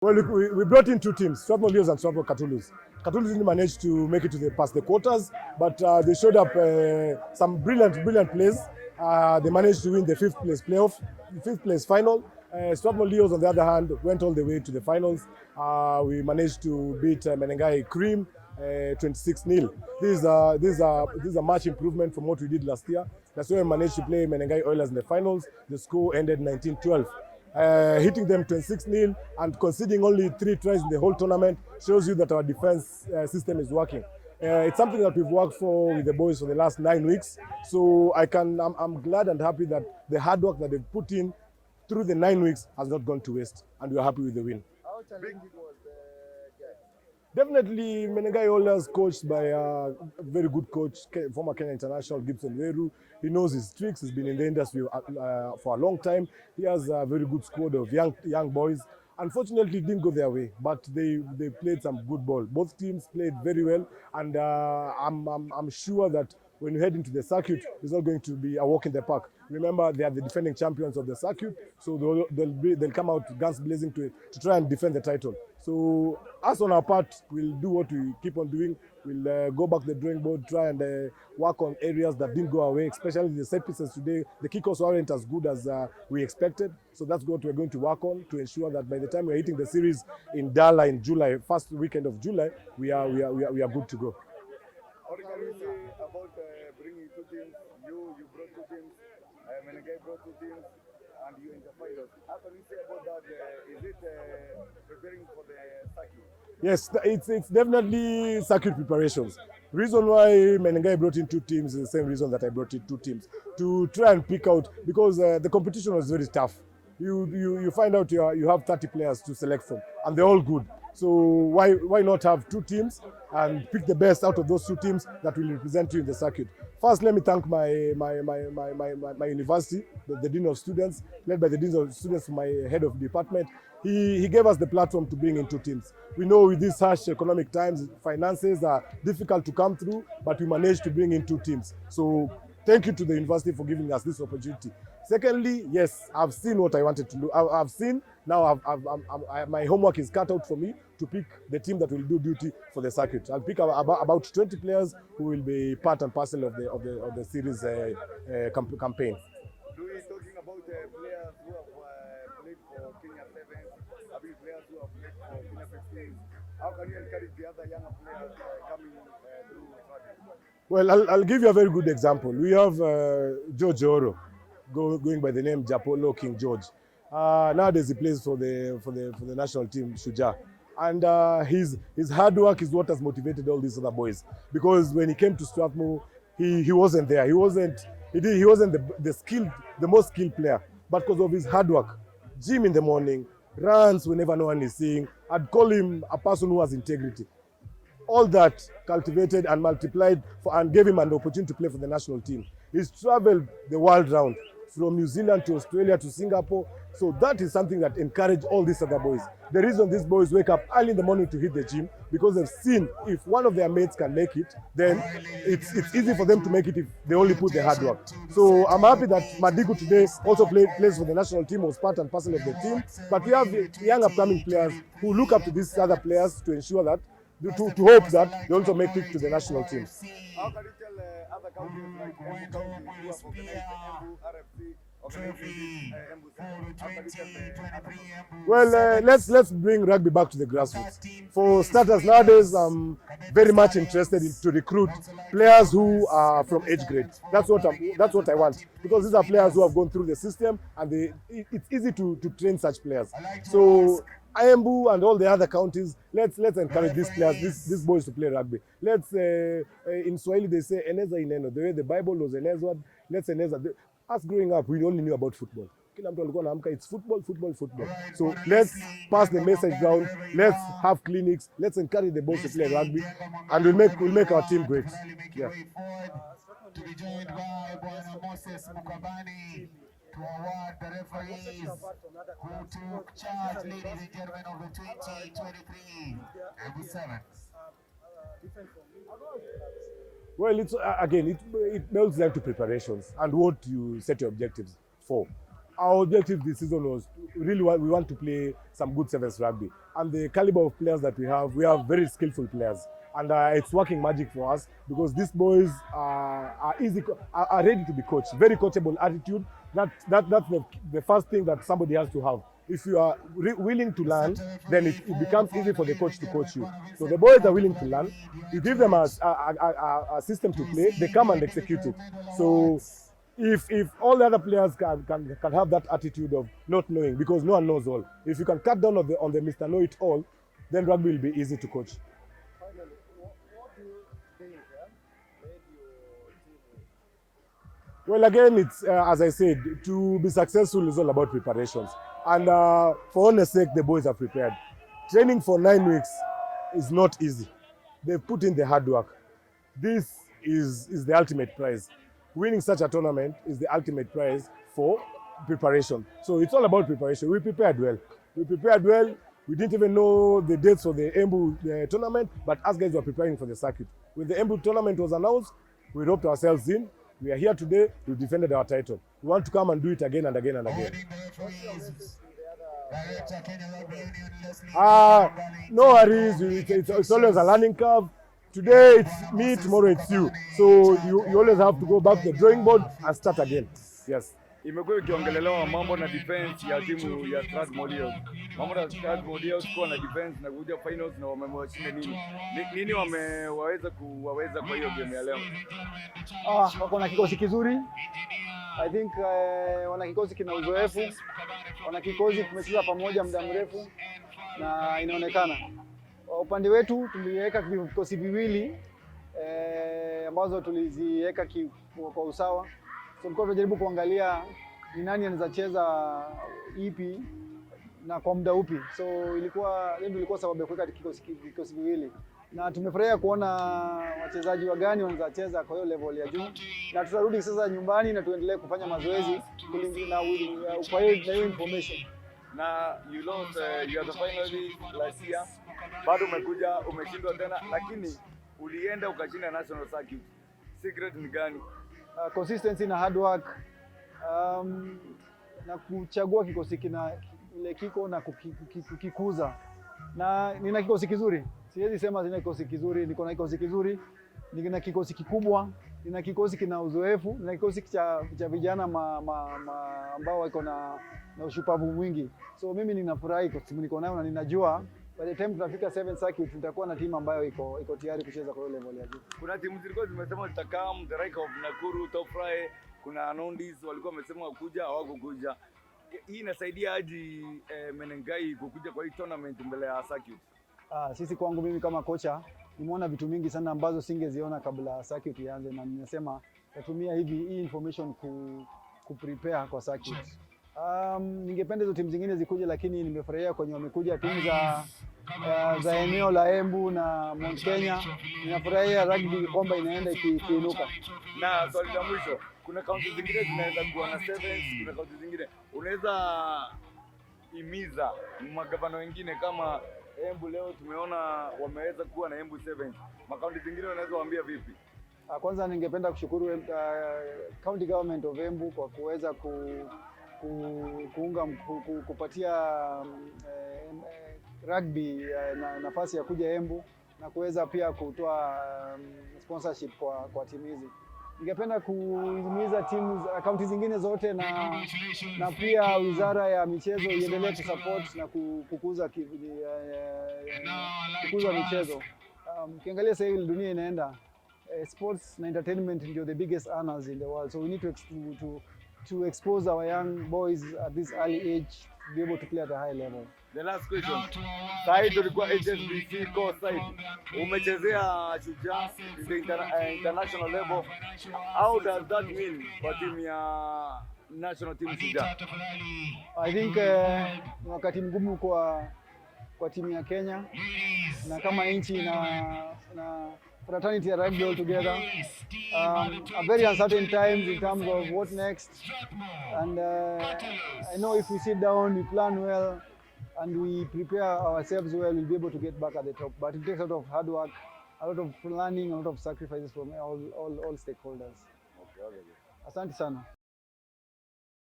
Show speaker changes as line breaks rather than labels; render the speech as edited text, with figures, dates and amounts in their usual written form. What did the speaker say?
Well, we brought in two teams, Strathmore Leos and Strathmore Cthulhu's. Cthulhu's didn't manage to make it to past the quarters, but they showed up some brilliant plays. They managed to win the fifth place playoff, fifth place final. Strathmore Leos, on the other hand, went all the way to the finals. We managed to beat Menengai Cream 26-0. This is a much improvement from what we did last year. That's why we managed to play MenengaiOilers in the finals. The score ended 19-12. Hitting them 26-0 and conceding only 3 tries in the whole tournament shows you that our defense system is working. It's something that we've worked for with the boys for the last 9 weeks. So I'm glad and happy that the hard work that they've put in through the 9 weeks has not gone to waste, and we're happy with the win.
How challenging was the game?
Definitely, MenengaiOilers, coached by a very good coach, former Kenya International, Gibson Veru. He knows his tricks. He's been in the industry for a long time. He has a very good squad of young boys. Unfortunately, it didn't go their way, but they played some good ball. Both teams played very well, and I'm sure that when you head into the circuit, it's not going to be a walk in the park. Remember, they are the defending champions of the circuit, so they'll come out guns blazing to try and defend the title. So us on our part, we'll do what we keep on doing. We'll go back to the drawing board, try and work on areas that didn't go away, especially the set pieces today. The kickoffs weren't as good as we expected, so that's what we're going to work on to ensure that by the time we're hitting the series in Dala in July, first weekend of July, we are good to go.
What can you say about bringing 2 teams? You brought 2 teams, Menengai brought 2 teams, and you in the finals. How can you say about that? Is it preparing for the circuit?
Yes, it's definitely circuit preparations. Reason why Menengai brought in 2 teams is the same reason that I brought in 2 teams, to try and pick out, because the competition was very tough. You find out you have 30 players to select from, and they're all good. So why not have 2 teams and pick the best out of those 2 teams that will represent you in the circuit? First, let me thank my university, the Dean of Students, led by the Dean of Students, my head of department. He gave us the platform to bring in 2 teams. We know with these harsh economic times, finances are difficult to come through, but we managed to bring in 2 teams. So thank you to the university for giving us this opportunity. Secondly, yes, I've seen what I wanted to do. I've seen, now my homework is cut out for me to pick the team that will do duty for the circuit. I'll pick about 20 players who will be part and parcel of the series campaign.
Do we talking about players who have played for Kenya Sevens, players who have played for Kenya 15s? How can you encourage the other younger players coming through Strathmore?
Well, I'll give you a very good example. We have George Oro, going by the name Japolo King George. Nowadays he plays for the national team, Shuja. And his hard work is what has motivated all these other boys. Because when he came to Strathmore, he wasn't there. He wasn't the most skilled player. But because of his hard work, gym in the morning, runs whenever no one is seeing, I'd call him a person who has integrity. All that cultivated and multiplied and gave him an opportunity to play for the national team. He's traveled the world round, from New Zealand to Australia to Singapore. So that is something that encouraged all these other boys. The reason these boys wake up early in the morning to hit the gym, because they've seen if one of their mates can make it, then it's easy for them to make it if they only put the hard work. So I'm happy that Madiku today also plays for the national team, was part and parcel of the team. But we have young upcoming players who look up to these other players to ensure that to hope that they also make it to the national team.
How can you tell other counties like Embu County who have organized Embu RFC, organizing Embu? How can you tell the other counties?
Well, let's bring rugby back to the grassroots. For starters, nowadays I'm very much interested to recruit players who are from age grade. That's what I want, because these are players who have gone through the system, and it's easy to train such players. So Embu and all the other counties, let's encourage these players, these boys to play rugby. Let's in Swahili they say eneza ineno, the way the Bible was enezwa. Let's eneza. Us growing up, we only knew about football. Kila mtu alikuwa anaamka, it's football. So let's pass the message down. Let's have clinics. Let's encourage the boys to play rugby, and we'll make our team great. Yeah.
To be joined by Bwana Moses Mukabani to award the referees who took charge, ladies and gentlemen, of the 2023 Embu Sevens.
Well, it's again, it boils down to preparations and what you set your objectives for. our objective this season was really we want to play some good sevens rugby, and the caliber of players that we have very skillful players, and it's working magic for us because these boys are ready to be coached, very coachable attitude. That's the first thing that somebody has to have. If you are willing to learn, then it becomes easy for the coach to coach you. So the boys are willing to learn. You give them a system to play, they come and execute it. So if all the other players can have that attitude of not knowing, because no one knows all. If you can cut down on the Mr. Know It All, then rugby will be easy to coach.
Finally, what do you think made your team?
Well, again, it's as I said, to be successful is all about preparations. And for honest sake, the boys are prepared. Training for 9 weeks is not easy. They've put in the hard work. This is the ultimate prize. Winning such a tournament is the ultimate prize for preparation. So it's all about preparation. We prepared well. We prepared well. We didn't even know the dates for the Embu tournament, but us guys were preparing for the circuit. When the Embu tournament was announced, we roped ourselves in. We are here today. We defended our title. We want to come and do it again and again and again. No worries. It's always a learning curve. Today it's me, tomorrow it's you. So you always have to go back to the drawing board and start again. Yes.
Imekuwa ikiongelelewa mambo na defense ya timu ya Strathmore. Mambo na Strathmore kuwa na defense na kuja finals na wamewashinda nini wamewaweza kwa hiyo game ya leo?
Wako na kikosi kizuri. I think wana kikosi kina uzoefu. Wana kikosi tumecheza pamoja muda mrefu na inaonekana. Upande wetu tuliweka vikosi viwili ambazo tuliziweka kwa usawa. So mko tunajaribu kuangalia ni nani anaweza cheza ipi na kwa muda upi. So ilikuwa sababu ya kuweka kikosi viwili. Na tumefurahia kuona wachezaji wa gani wanaweza cheza kwa hiyo level ya juu. Na tutarudi sasa nyumbani na tuendelee kufanya mazoezi kulingana kwa hiyo information.
Na you lost you are the finalist last year. Bado umeshindwa tena, lakini ulienda ukashinda national circuit. Secret ni gani?
Consistency na hard work, na kuchagua kikosi kiko na kukikuza. Na nina kikosi kizuri. Siwezi sema sina kikosi kizuri, niko na kikosi kizuri. Nina kikosi kikubwa, nina kikosi kina uzoefu, nina kikosi cha vijana ambao wako na ushupavu mwingi. So mimi ninafurahi kwa sababu niko nayo na ninajua by the time tunafika 7 circuit tutakuwa na timu ambayo iko tayari kucheza kwa level ya juu.
Kuna timu zilikuwa zimesema zitakam, the Rike of Nakuru, Top Fry, kuna Anondis walikuwa wamesema wakuja, hawakukuja. Hii inasaidia aje Menengai kukuja kwa hii tournament mbele ya circuit?
Sisi kwangu mimi kama kocha nimeona vitu mingi sana ambazo singeziona kabla circuit ianze, na ninasema natumia hii information ku prepare kwa circuit. Ningependa hizo timu zingine zikuje, lakini nimefurahia kwenye wamekuja timu za eneo la Embu na Mount Kenya. Ninafurahia rugby kwamba inaenda ikiinuka.
Na swali la mwisho, kuna kaunti zingine zinaweza kuwa na sevens, kuna kaunti zingine unaweza imiza magavana wengine kama Embu leo tumeona wameweza kuwa na Embu sevens. Makaunti zingine unaweza waambia vipi?
Kwanza ningependa kushukuru county government of Embu kwa kuweza kupatia rugby nafasi ya kuja Embu na kuweza pia kutoa sponsorship kwa timu hizi. Ningependa kuhimiza timu kaunti zingine zote na pia Wizara ya Michezo iendelee kusupport na kukuza michezo. Ukiangalia sasa hivi dunia inaenda, sports na entertainment ndio the biggest earners in the world, so we need to expose our young boys at this early age to be able to play at a high level.
The last question. Sasa tulikuwa HSBC core side. Umechezea Shujaa international level. How does that mean kwa timu ya national team Shujaa?
I think ni wakati mgumu kwa timu ya Kenya na kama nchi na fraternity ya rugby all together. A very uncertain times in terms of what next, and I know if we sit down, we plan well, and we prepare ourselves well, we'll be able to get back at the top. But it takes a lot of hard work, a lot of planning, a lot of sacrifices from all stakeholders.
Okay.
Asante sana.